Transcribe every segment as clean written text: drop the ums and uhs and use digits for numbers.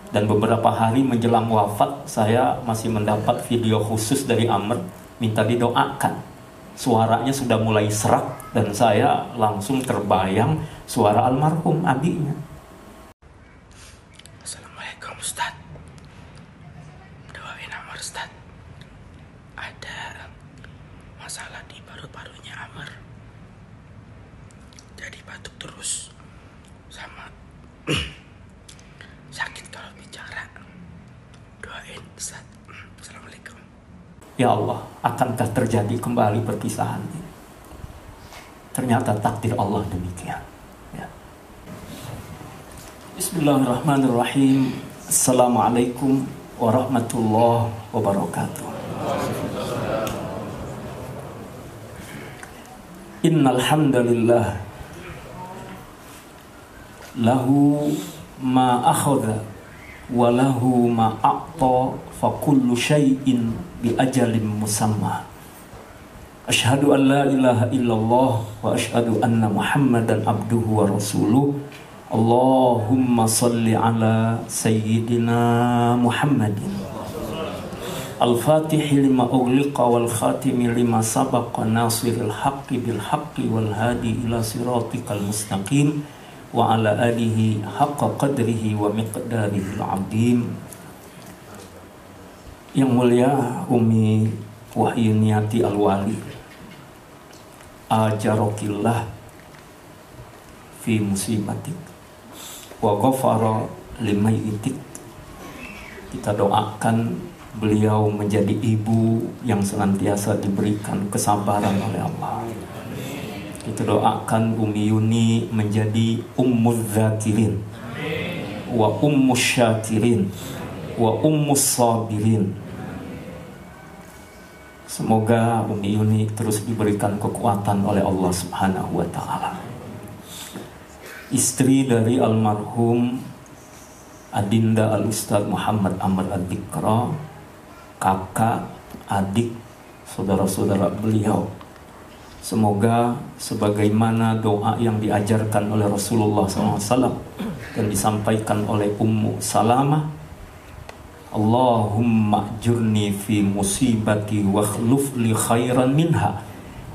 Dan beberapa hari menjelang wafat, saya masih mendapat video khusus dari Amr minta didoakan. Suaranya sudah mulai serak dan saya langsung terbayang suara almarhum abinya. Assalamualaikum Ustaz. Doain Amr Ustaz. Ada masalah di paru-parunya Amr. Jadi batuk terus sama sakit kalau bicara. Doain Ustaz. Assalamualaikum. Ya Allah, akankah terjadi kembali perpisahan ini? Ternyata takdir Allah demikian. Ya. Bismillahirrahmanirrahim. Assalamualaikum warahmatullahi wabarakatuh. Innal hamdalillah lahu ma akhadha wa lahu ma a'ta fa kullu syai'in bi ajalin musamma. Asyhadu an la ilaha illallah wa asyhadu anna Muhammadan abduhu wa rasuluh. Allahumma salli ala sayyidina Muhammadin al-fatihi lima ughliqa wal khatimi lima sabaqa nasiril haqqi bil haqqi wal hadi ila siratikal mustaqim wa ala alihi haqqa qadrihi wa miqdarihi al-azim. Yang mulia Umi Wahyuniati Al-Wali, ajarokillah fi musibatik wa ghafara limayitik. Kita doakan beliau menjadi ibu yang senantiasa diberikan kesabaran oleh Allah. Kita doakan Umi Yuni menjadi ummuz zakirin wa ummus syakirin wa ummus sabirin. Semoga Umi Yuni terus diberikan kekuatan oleh Allah Subhanahu wa ta'ala. Istri dari almarhum Adinda Al-Ustaz Muhammad Amr Ad-Dikra, kakak, adik, saudara-saudara beliau. Semoga sebagaimana doa yang diajarkan oleh Rasulullah SAW dan disampaikan oleh Ummu Salamah, Allahumma ajurni fi musibati wa khluf li khairan minha.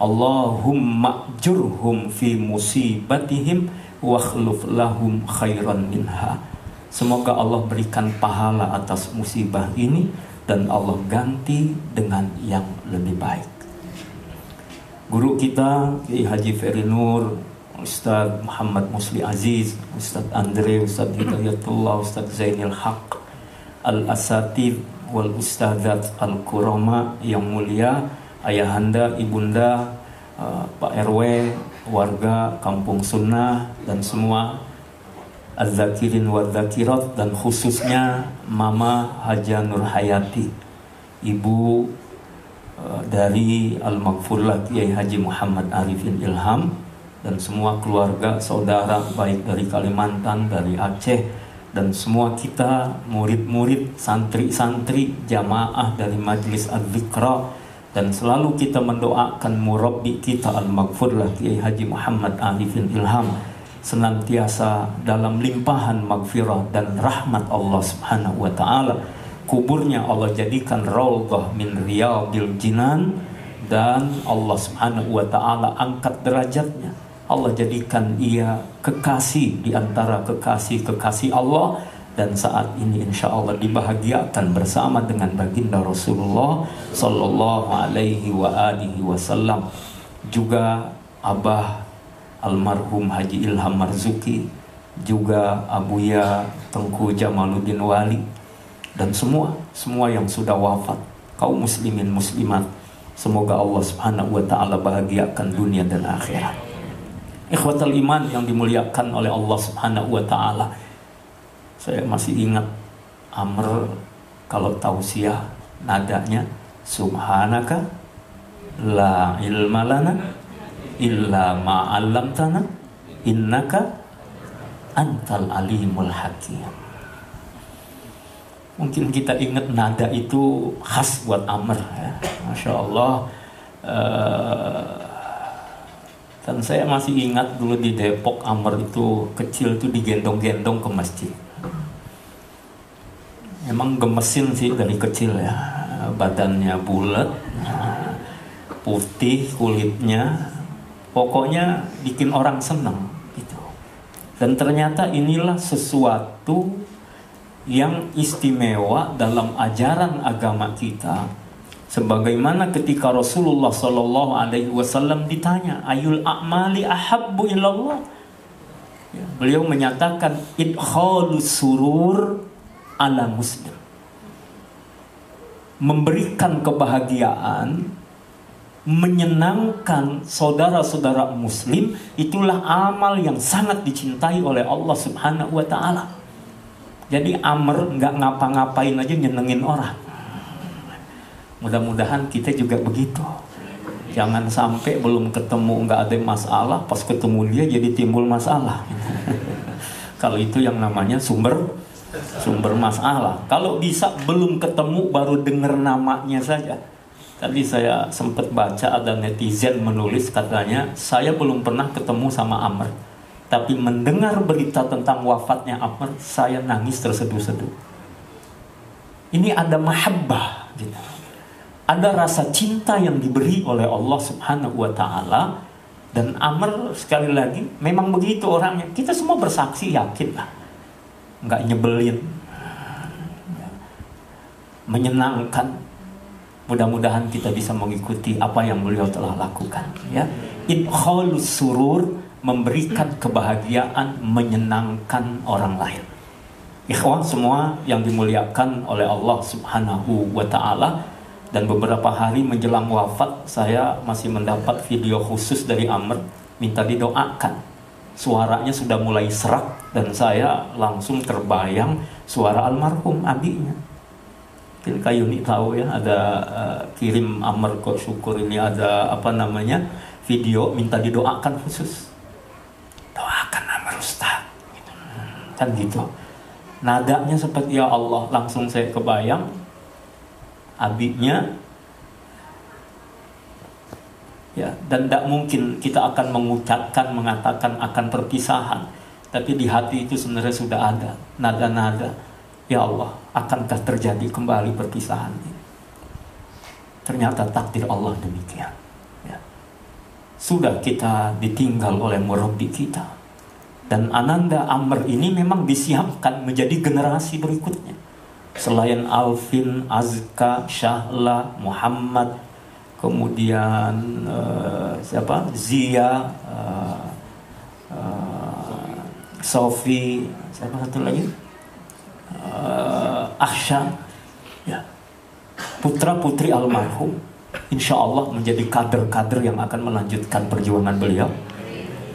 Allahumma ajurhum fi musibatihim wa khluf lahum khairan minha. Semoga Allah berikan pahala atas musibah ini dan Allah ganti dengan yang lebih baik. Guru kita Kiai Haji Ferry Nur, Ustaz Muhammad Musli Aziz, Ustaz Andre, Ustaz Hidayatullah, Ustaz Zainil Haq, Al-Asatid wal Ustadzat Al-Kurama yang mulia, ayahanda, ibunda, Pak RW, warga Kampung Sunnah dan semua Az-Zakirin wa Zakirat, dan khususnya Mama Haja Nur Hayati, ibu dari Al-Maghfurlah Kiai Haji Muhammad Arifin Ilham, dan semua keluarga saudara baik dari Kalimantan, dari Aceh, dan semua kita murid-murid, santri-santri, jamaah dari Majlis Al-Zikra, dan selalu kita mendoakan murabbi kita Al-Maghfurlah Kiai Haji Muhammad Arifin Ilham senantiasa dalam limpahan maghfirah dan rahmat Allah Subhanahu wa ta'ala. Kuburnya Allah jadikan raudhah min riyadil jinan, dan Allah Subhanahu wa ta'ala angkat derajatnya. Allah jadikan ia kekasih di antara kekasih-kekasih Allah, dan saat ini insya Allah dibahagiakan bersama dengan baginda Rasulullah Sallallahu Alaihi Wasallam. Juga Abah almarhum Haji Ilham Marzuki, juga Abuya Tengku Jamaluddin Wali, dan semua yang sudah wafat, kaum muslimin muslimat, semoga Allah Subhanahu wa ta'ala bahagiakan dunia dan akhirat. Ikhwatal iman yang dimuliakan oleh Allah Subhanahu wa ta'ala, saya masih ingat Amr kalau tausiah nadanya subhanaka la ilma lana illa ma 'allamtana innaka antal alimul hakim. Mungkin kita ingat nada itu khas buat Amr ya. Masya Allah. Dan saya masih ingat dulu di Depok, Amr itu kecil tuh digendong-gendong ke masjid. Emang gemesin sih dari kecil ya. Badannya bulat, putih kulitnya, pokoknya bikin orang senang gitu. Dan ternyata inilah sesuatu yang istimewa dalam ajaran agama kita. Sebagaimana ketika Rasulullah Shallallahu Alaihi Wasallam ditanya, ayul a'mali ahabbu ilallah, ya, beliau menyatakan idkhalus surur ala muslim, memberikan kebahagiaan, menyenangkan saudara-saudara muslim, itulah amal yang sangat dicintai oleh Allah Subhanahu wa Ta'ala. Jadi Amr nggak ngapa-ngapain aja nyenengin orang. Mudah-mudahan kita juga begitu. Jangan sampai belum ketemu nggak ada masalah, pas ketemu dia jadi timbul masalah. Kalau itu yang namanya sumber masalah. Kalau bisa belum ketemu baru dengar namanya saja. Tadi saya sempat baca ada netizen menulis, katanya saya belum pernah ketemu sama Amr, tapi mendengar berita tentang wafatnya Amr saya nangis terseduh-seduh. Ini ada mahabbah gitu. Ada rasa cinta yang diberi oleh Allah Subhanahu wa Ta'ala. Dan Amr sekali lagi memang begitu orangnya. Kita semua bersaksi, yakin lah, nggak nyebelin, menyenangkan. Mudah-mudahan kita bisa mengikuti apa yang beliau telah lakukan, ya. Idkhalus surur, memberikan kebahagiaan, menyenangkan orang lain. Ikhwan semua yang dimuliakan oleh Allah Subhanahu wa Ta'ala. Dan beberapa hari menjelang wafat, saya masih mendapat video khusus dari Amr, minta didoakan. Suaranya sudah mulai serak dan saya langsung terbayang suara almarhum abinya. Kayuni tahu ya, ada kirim Amr kok syukur ini ada video minta didoakan khusus. Doakan Amr Ustaz, gitu. Kan gitu. Nadanya seperti ya Allah, langsung saya kebayang abinya, ya. Dan tidak mungkin kita akan mengatakan akan perpisahan, tapi di hati itu sebenarnya sudah ada nada-nada, ya Allah, akankah terjadi kembali perpisahan ini? Ternyata takdir Allah demikian, ya. Sudah kita ditinggal oleh murabbi kita. Dan Ananda Amr ini memang disiapkan menjadi generasi berikutnya. Selain Alvin, Azka, Syahla, Muhammad, kemudian Zia, Sofi, siapa satu lagi? Ahsya, ya. Putra-putri almarhum, insya Allah menjadi kader-kader yang akan melanjutkan perjuangan beliau.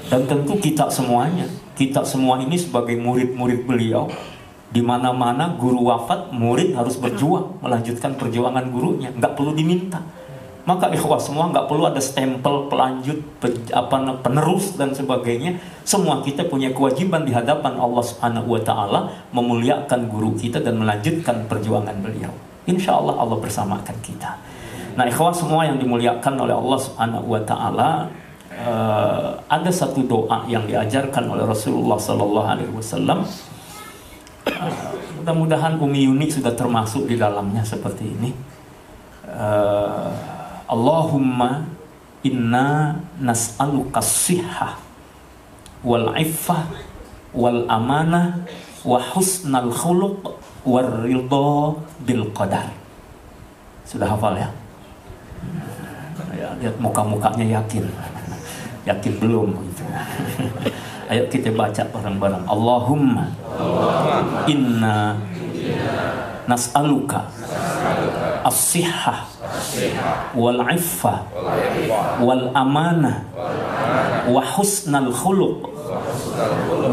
Dan tentu kita semua ini sebagai murid-murid beliau, di mana-mana guru wafat, murid harus berjuang melanjutkan perjuangan gurunya, nggak perlu diminta. Maka ikhwah semua nggak perlu ada stempel pelanjut, penerus dan sebagainya. Semua kita punya kewajiban di hadapan Allah Subhanahu wa Ta'ala memuliakan guru kita dan melanjutkan perjuangan beliau. Insya Allah Allah bersamakan kita. Nah ikhwah semua yang dimuliakan oleh Allah Subhanahu wa Ta'ala, ada satu doa yang diajarkan oleh Rasulullah Sallallahu Alaihi Wasallam. Mudah-mudahan Umi Yuni sudah termasuk di dalamnya seperti ini. Allahumma inna nas'aluka as-sihhah wal 'iffah wal amanah wa husnal khuluq war ridha bil qadar. Sudah hafal ya? Ya, lihat muka-mukanya yakin. Yakin belum gitu. Ayo kita baca bareng-bareng. Allahumma inna nas'aluka as-sihhah wal 'iffah wal amanah wa husnal khuluq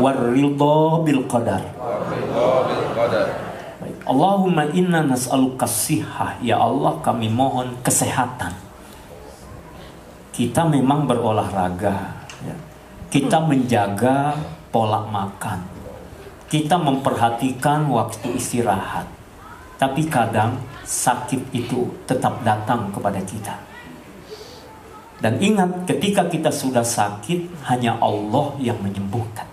war ridha bil qadar. Allahumma inna nas'aluka as-sihhah, ya Allah kami mohon kesehatan. Kita memang berolahraga, ya. Kita menjaga pola makan, kita memperhatikan waktu istirahat. Tapi kadang sakit itu tetap datang kepada kita. Dan ingat, ketika kita sudah sakit, hanya Allah yang menyembuhkan.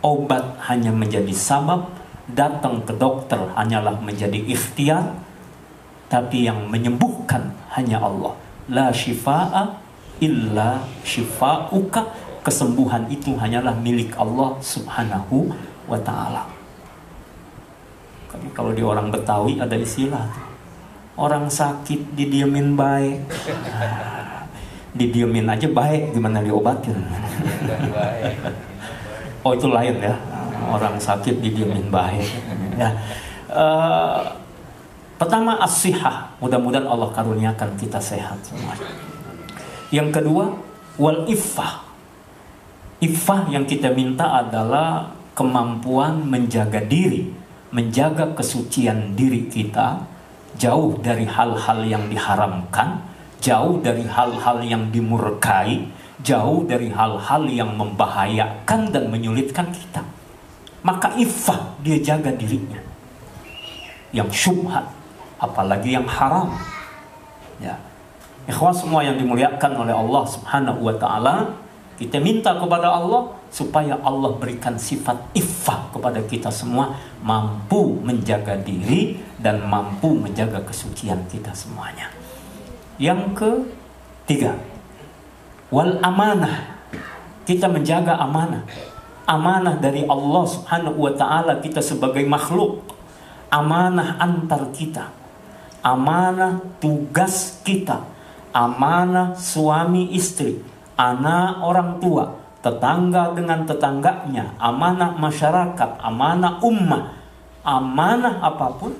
Obat hanya menjadi sabab datang ke dokter hanyalah menjadi ikhtiar, tapi yang menyembuhkan hanya Allah. La syifaa illa syifauka. Kesembuhan itu hanyalah milik Allah subhanahu wa ta'ala. Kalau di orang Betawi ada istilah, orang sakit didiemin baik. Didiemin aja baik, gimana diobatin? Oh, itu lain ya. Orang sakit didiemin baik. Ya. Pertama, as-sihah. Mudah-mudahan Allah karuniakan kita sehat semua. Yang kedua, wal iffah. Iffah yang kita minta adalah kemampuan menjaga diri, menjaga kesucian diri kita, jauh dari hal-hal yang diharamkan, jauh dari hal-hal yang dimurkai, jauh dari hal-hal yang membahayakan dan menyulitkan kita. Maka iffah, dia jaga dirinya. Yang syubhat, apalagi yang haram. Ya. Ikhwan semua yang dimuliakan oleh Allah subhanahu wa ta'ala, kita minta kepada Allah supaya Allah berikan sifat iffah kepada kita semua, mampu menjaga diri dan mampu menjaga kesucian kita semuanya. Yang ketiga, wal amanah. Kita menjaga amanah. Amanah dari Allah subhanahu wa ta'ala kita sebagai makhluk. Amanah antar kita. Amanah tugas kita. Amanah suami istri. Anak orang tua. Tetangga dengan tetangganya. Amanah masyarakat. Amanah ummah. Amanah apapun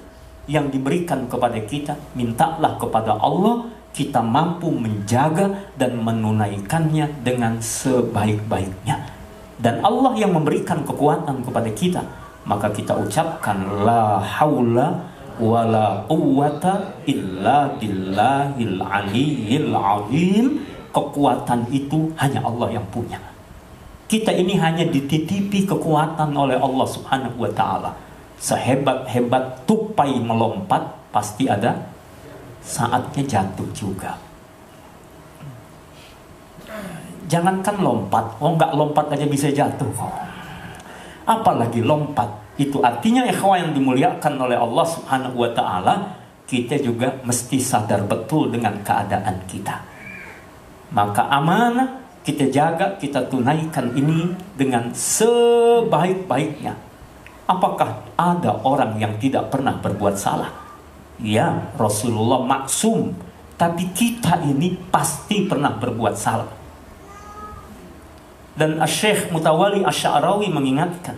yang diberikan kepada kita, mintalah kepada Allah, kita mampu menjaga dan menunaikannya dengan sebaik-baiknya. Dan Allah yang memberikan kekuatan kepada kita, maka kita ucapkan la haula wala quwwata illa billahil aliyyil azim. Kekuatan itu hanya Allah yang punya. Kita ini hanya dititipi kekuatan oleh Allah subhanahu wa ta'ala. Sehebat-hebat tupai melompat, pasti ada saatnya jatuh juga. Jangankan lompat, nggak lompat aja bisa jatuh. Apalagi lompat. Itu artinya ikhwan yang dimuliakan oleh Allah subhanahu wa ta'ala, kita juga mesti sadar betul dengan keadaan kita. Maka amanah kita jaga, kita tunaikan ini dengan sebaik-baiknya. Apakah ada orang yang tidak pernah berbuat salah? Ya, Rasulullah maksum. Tapi kita ini pasti pernah berbuat salah. Dan Syekh Mutawalli Asy'arawi mengingatkan,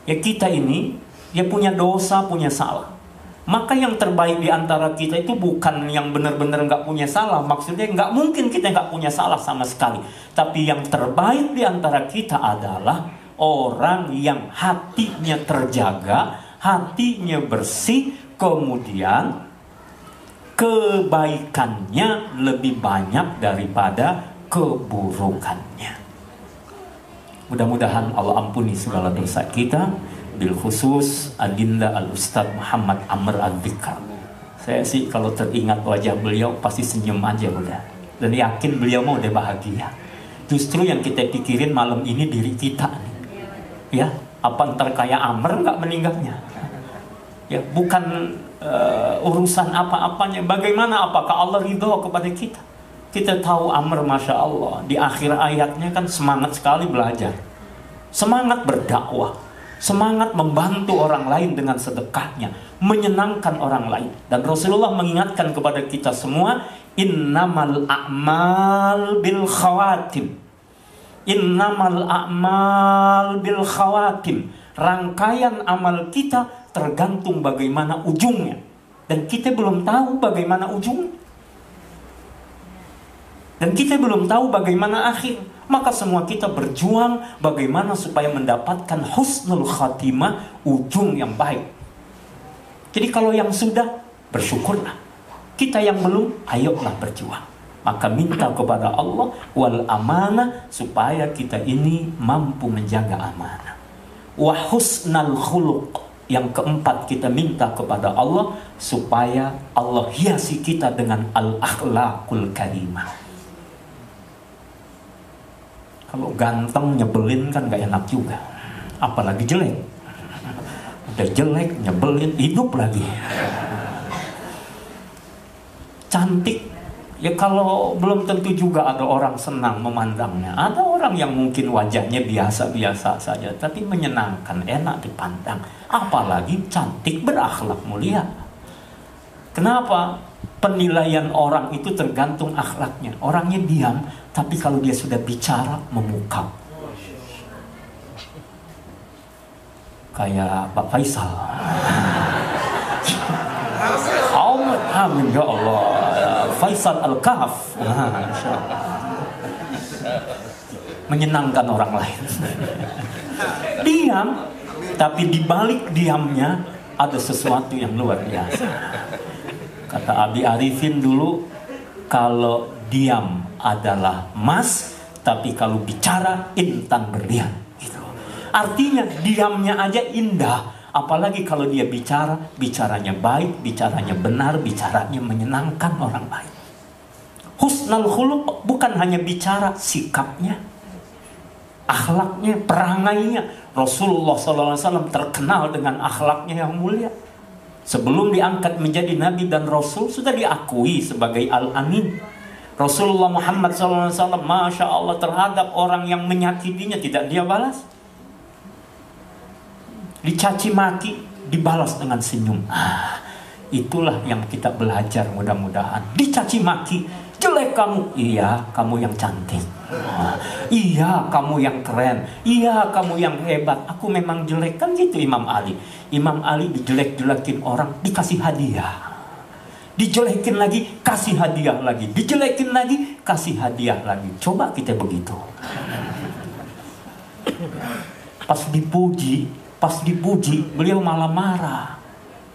ya kita ini, ya punya dosa, punya salah. Maka yang terbaik di antara kita itu bukan yang benar-benar nggak punya salah. Maksudnya nggak mungkin kita nggak punya salah sama sekali. Tapi yang terbaik di antara kita adalah orang yang hatinya terjaga, hatinya bersih, kemudian kebaikannya lebih banyak daripada keburukannya. Mudah-mudahan Allah ampuni segala dosa kita. Bil khusus Adinda Al-Ustaz Muhammad Amr Al-Dhikr. Saya sih kalau teringat wajah beliau pasti senyum aja udah. Dan yakin beliau mau udah bahagia. Justru yang kita pikirin malam ini diri kita nih. Ya, apa ntar kayak Amr nggak meninggalnya? Ya, bukan urusan apa-apanya. Bagaimana apakah Allah ridho kepada kita? Kita tahu Amr, Masya Allah, di akhir ayatnya kan semangat sekali belajar, semangat berdakwah, semangat membantu orang lain dengan sedekahnya, menyenangkan orang lain. Dan Rasulullah mengingatkan kepada kita semua, innamal a'mal bil khawatim. Innamal a'mal bil khawatim. Rangkaian amal kita tergantung bagaimana ujungnya. Dan kita belum tahu bagaimana ujungnya. Dan kita belum tahu bagaimana akhir. Maka semua kita berjuang bagaimana supaya mendapatkan husnul khatimah, ujung yang baik. Jadi kalau yang sudah, bersyukurlah. Kita yang belum, ayolah berjuang. Maka minta kepada Allah wal amanah, supaya kita ini mampu menjaga amanah. Wa husnal khuluq. Yang keempat, kita minta kepada Allah supaya Allah hiasi kita dengan al-akhlaqul karimah. Kalau ganteng nyebelin kan gak enak juga, apalagi jelek. Udah jelek, nyebelin, hidup lagi. Cantik, ya kalau belum tentu juga ada orang senang memandangnya. Ada orang yang mungkin wajahnya biasa-biasa saja, tapi menyenangkan, enak dipandang. Apalagi cantik berakhlak mulia. Kenapa? Penilaian orang itu tergantung akhlaknya. Orangnya diam, tapi kalau dia sudah bicara, memukau. Kayak Pak Faisal. Amin ya Allah. Faisal Al-Kahf. Menyenangkan orang lain. Diam, tapi di balik diamnya ada sesuatu yang luar biasa. Kata Abi Arifin dulu, kalau diam adalah emas, tapi kalau bicara intan berlian. Gitu. Artinya diamnya aja indah. Apalagi kalau dia bicara, bicaranya baik, bicaranya benar, bicaranya menyenangkan orang lain. Husnul khuluq bukan hanya bicara, sikapnya, akhlaknya, perangainya. Rasulullah SAW terkenal dengan akhlaknya yang mulia. Sebelum diangkat menjadi Nabi dan Rasul, sudah diakui sebagai Al-Amin. Rasulullah Muhammad SAW, Masya Allah, terhadap orang yang menyakitinya tidak dia balas. Dicaci maki, dibalas dengan senyum. Itulah yang kita belajar mudah-mudahan. Dicaci maki, jelek kamu. Iya, kamu yang cantik. Iya, kamu yang keren. Iya, kamu yang hebat. Aku memang jelek. Kan gitu Imam Ali. Imam Ali dijelek-jelekin orang, dikasih hadiah. Dijelekin lagi, kasih hadiah lagi. Dijelekin lagi, kasih hadiah lagi. Coba kita begitu. Pas dipuji, beliau malah marah.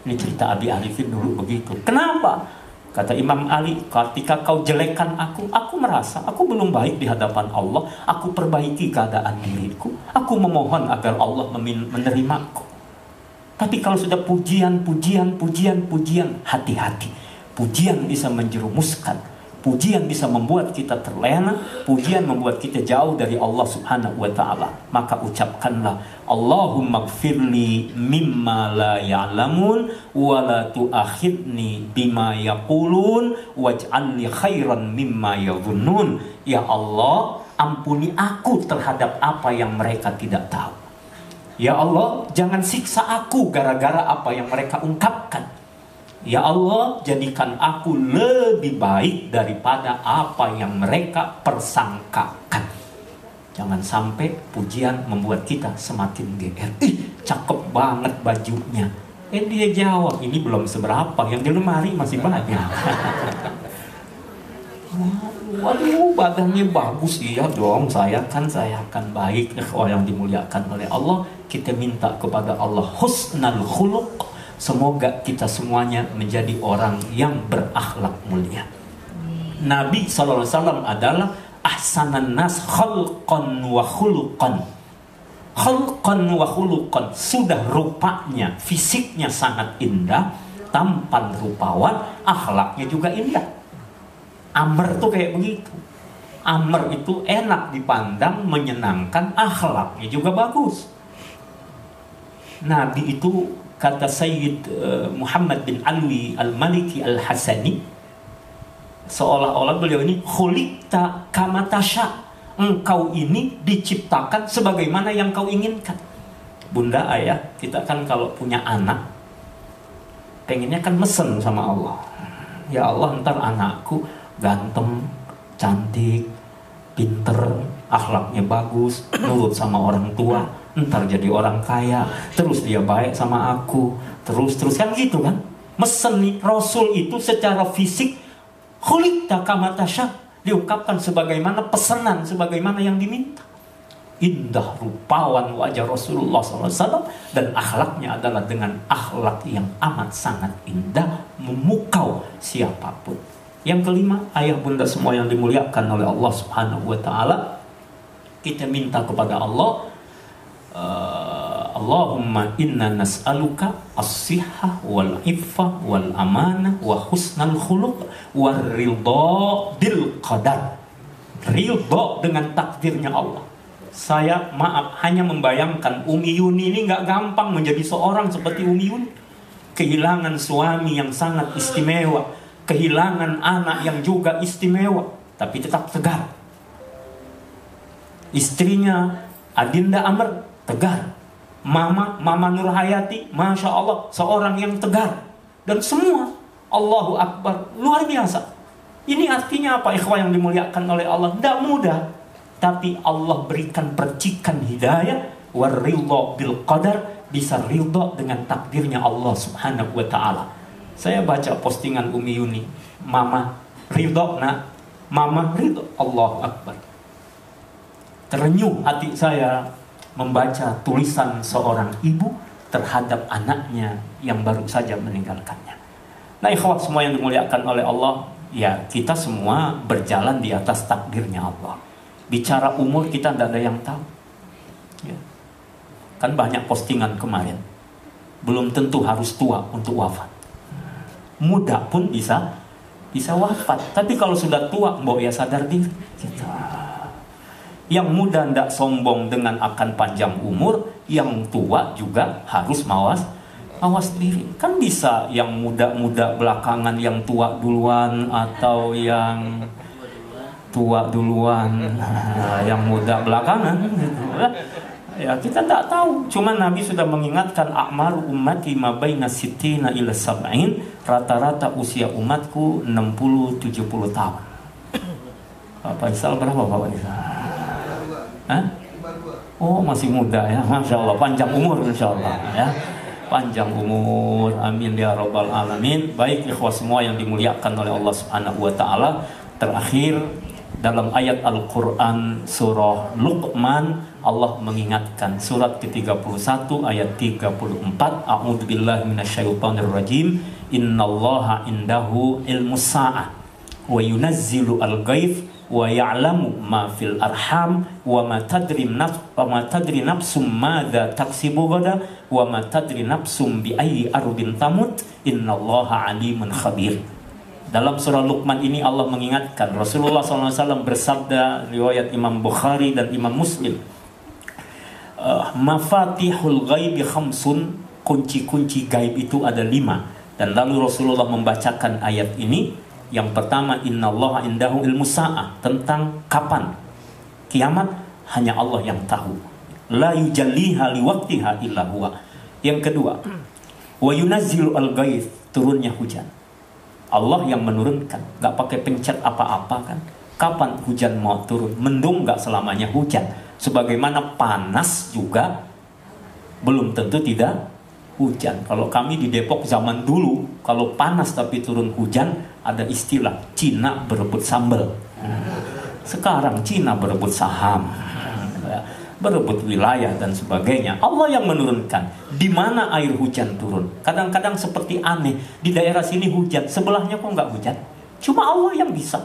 Ini cerita Abi Arifin dulu begitu. Kenapa? Kata Imam Ali, ketika kau jelekkan aku merasa aku belum baik di hadapan Allah. Aku perbaiki keadaan diriku. Aku memohon agar Allah menerimaku. Tapi kalau sudah pujian, hati-hati. Pujian bisa menjerumuskan. Pujian bisa membuat kita terlena. Pujian membuat kita jauh dari Allah Subhanahu wa ta'ala. Maka ucapkanlah, Allahumma gfirli mimma la ya'lamun wa la tu'akhidni bima yaqulun waj'alni khairan mimma yadhunnun. Ya Allah, ampuni aku terhadap apa yang mereka tidak tahu. Ya Allah, jangan siksa aku gara-gara apa yang mereka ungkapkan. Ya Allah, jadikan aku lebih baik daripada apa yang mereka persangkakan. Jangan sampai pujian membuat kita semakin GR. Cakep banget bajunya. Dia jawab, ini belum seberapa, yang di lemari masih banyak. Waduh, badannya bagus. Iya dong, saya akan baik. Yang dimuliakan oleh Allah. Kita minta kepada Allah husnul khuluq. Semoga kita semuanya menjadi orang yang berakhlak mulia. Nabi SAW adalah ahsanan nas khalqan wa khuluqan. Khalqan wa khuluqan. Sudah rupanya, fisiknya sangat indah, tampan rupawan, akhlaknya juga indah. Amr tuh kayak begitu. Amr itu enak dipandang, menyenangkan, akhlaknya juga bagus. Nabi itu, kata Sayyid Muhammad bin Alwi Al-Maliki Al-Hasani, seolah-olah beliau ini khuliqta kama tasha. Engkau ini diciptakan sebagaimana yang kau inginkan. Bunda, ayah, kita kan kalau punya anak, pengennya kan mesen sama Allah. Ya Allah, ntar anakku ganteng, cantik, pinter, akhlaknya bagus, nurut sama orang tua, ntar jadi orang kaya, terus dia baik sama aku, terus kan gitu kan. Mesen nih, Rasul itu secara fisik khuliqta kama tasha, diungkapkan sebagaimana pesanan, sebagaimana yang diminta. Indah rupawan wajah Rasulullah SAW, dan akhlaknya adalah dengan akhlak yang amat sangat indah, memukau siapapun. Yang kelima, ayah bunda semua yang dimuliakan oleh Allah Subhanahu wa ta'ala, kita minta kepada Allah, Allahumma inna nas'aluka as-sihha wal iffah wal amanah wa husnal khuluq war ridha bil qadar. Ridha dengan takdirnya Allah. Saya maaf hanya membayangkan Umi Yuni ini nggak gampang menjadi seorang seperti Umi Yuni. Kehilangan suami yang sangat istimewa, kehilangan anak yang juga istimewa, tapi tetap tegar. Istrinya Adinda Amr tegar. Mama Nur Hayati, Masya Allah, seorang yang tegar. Dan semua, Allahu Akbar, luar biasa. Ini artinya apa, ikhwah yang dimuliakan oleh Allah? Tidak mudah. Tapi Allah berikan percikan hidayah, waridho bil qadar, bisa ridho dengan takdirnya Allah Subhanahu wa ta'ala. Saya baca postingan Umi Yuni, Mama ridho nak, Mama ridho, Allahu Akbar. Terenyuh hati saya membaca tulisan seorang ibu terhadap anaknya yang baru saja meninggalkannya. Nah ikhwah semua yang dimuliakan oleh Allah, ya kita semua berjalan di atas takdirnya Allah. Bicara umur kita tidak ada yang tahu ya. Kan banyak postingan kemarin, belum tentu harus tua untuk wafat. Muda pun bisa wafat. Tapi kalau sudah tua, mbok ya sadar diri kita. Yang muda tidak sombong dengan akan panjang umur, yang tua juga harus mawas diri. Kan bisa yang muda-muda belakangan, yang tua duluan, atau yang tua duluan, yang muda belakangan gitu. Ya kita tidak tahu. Cuma Nabi sudah mengingatkan, a'mar ummati ma baina sittina ila sab'in, rata-rata usia umatku 60-70 tahun. Bapak Isal berapa Bapak Isal? Hah? Oh masih muda ya, Masya Allah, panjang umur Insya Allah ya. Panjang umur, amin ya rabbal alamin. Baik ikhwah semua yang dimuliakan oleh Allah Subhanahu wa ta'ala. Terakhir dalam ayat Al-Quran surah Luqman, Allah mengingatkan, surat ke-31 ayat 34, a'udzubillahi minasyaitonirrajim, innallaha indahu ilmus sa'ah wa yunazzilu al-ghaith wa ya'lamu ma fil arham wa ma tadri nafsum madza taksibu ghadan wa ma tadri nafsum bi ayyi ardin tamut innallaha alimun khabir. Dalam surah Luqman ini Allah mengingatkan, Rasulullah SAW bersabda, riwayat Imam Bukhari dan Imam Muslim, mafatihul ghaibi khamsun, kunci-kunci gaib itu ada 5. Dan lalu Rasulullah membacakan ayat ini. Yang pertama, innallaha indahu ilmu sa'ah, tentang kapan kiamat hanya Allah yang tahu. La yujalliha liwaqtiha illa huwa. Yang kedua, wa yunazzilu al-ghaith, turunnya hujan. Allah yang menurunkan, nggak pakai pencet apa-apa kan. Kapan hujan mau turun? Mendung nggak selamanya hujan. Sebagaimana panas juga belum tentu tidak hujan. Kalau kami di Depok zaman dulu, kalau panas tapi turun hujan, ada istilah Cina berebut sambal. Sekarang Cina berebut saham, berebut wilayah dan sebagainya. Allah yang menurunkan di mana air hujan turun. Kadang-kadang seperti aneh, di daerah sini hujan, sebelahnya kok nggak hujan. Cuma Allah yang bisa.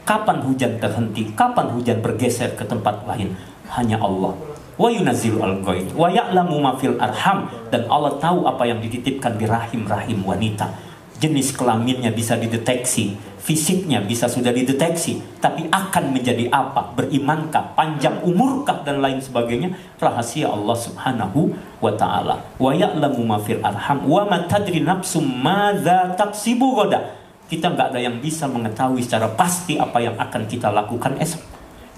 Kapan hujan terhenti, kapan hujan bergeser ke tempat lain, hanya Allah. Wa yunazzilu al-ghaith wa ya'lamu ma fil arham, dan Allah tahu apa yang dititipkan di rahim-rahim wanita. Jenis kelaminnya bisa dideteksi, fisiknya bisa sudah dideteksi, tapi akan menjadi apa, berimankah, panjang umurkah dan lain sebagainya, rahasia Allah Subhanahu wa ta'ala. Wa ya'lamu ma fil arham wa ma tadri nafsum madza taksibu ghadan. Kita nggak ada yang bisa mengetahui secara pasti apa yang akan kita lakukan esok.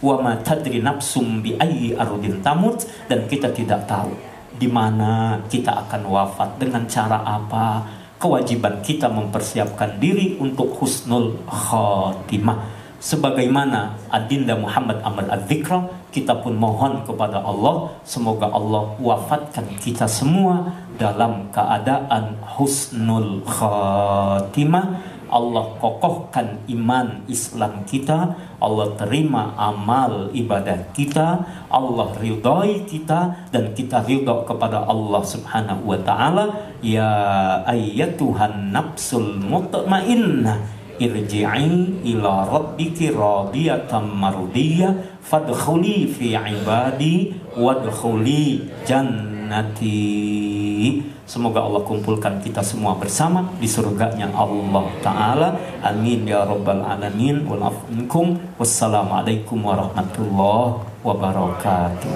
Wa ma tadri nafsum bi ayyi ardin tamut, dan kita tidak tahu di mana kita akan wafat, dengan cara apa. Kewajiban kita mempersiapkan diri untuk husnul khatimah. Sebagaimana Adinda Muhammad Amr Adzikra, kita pun mohon kepada Allah, semoga Allah wafatkan kita semua dalam keadaan husnul khatimah. Allah kokohkan iman Islam kita, Allah terima amal ibadah kita, Allah ridhoi kita, dan kita ridho kepada Allah Subhanahu wa ta'ala. Ya ayyatuhan nafsul mutmainnah, irji'i ila rabbiki radiyatan mardiyah, fadkhuli fi ibadi wadkhuli jannati. Semoga Allah kumpulkan kita semua bersama di surganya Allah Ta'ala. Amin ya rabbal alamin. Wassalamualaikum warahmatullahi wabarakatuh.